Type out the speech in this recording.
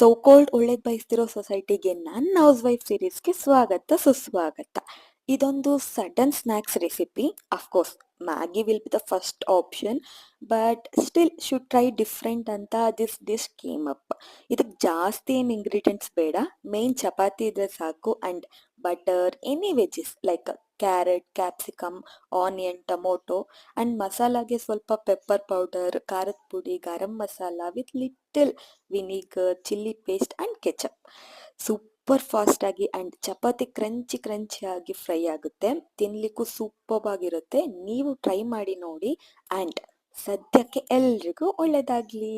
So called ಒಳ್ಳೇದ್ ಬಯಸ್ತಿರೋ ಸೊಸೈಟಿಗೆ ನನ್ನ ಹೌಸ್ ವೈಫ್ ಸೀರೀಸ್ಗೆ ಸ್ವಾಗತ ಸುಸ್ವಾಗತ. ಇದೊಂದು sudden snacks recipe. Of course Maggi will be the first option, but still should try different ಅಂತ ದಿಸ್ ಡಿಶ್ ಕೇಮ್ ಅಪ್. ಇದಕ್ಕೆ ಜಾಸ್ತಿ ಏನು ಇಂಗ್ರೀಡಿಯೆಂಟ್ಸ್ ಬೇಡ, ಮೇನ್ ಚಪಾತಿ ಇದ್ರೆ ಸಾಕು and butter, any veggies like carrot, capsicum, onion, tomato and ಮಸಾಲಾಗೆ ಸ್ವಲ್ಪ ಪೆಪ್ಪರ್ ಪೌಡರ್, ಖಾರದ ಪುಡಿ, garam masala with little vinegar, chilli paste and ketchup. Super fast ಆಗಿ ಅಂಡ್ ಚಪಾತಿ ಕ್ರಂಚಿ ಕ್ರಂಚಿ ಆಗಿ ಫ್ರೈ ಆಗುತ್ತೆ. ತಿನ್ಲಿಕ್ಕೂ ಸೂಪರ್ ಆಗಿರುತ್ತೆ. ನೀವು ಟ್ರೈ ಮಾಡಿ ನೋಡಿ ಅಂಡ್ ಸದ್ಯಕ್ಕೆ ಎಲ್ರಿಗೂ ಒಳ್ಳೇದಾಗ್ಲಿ.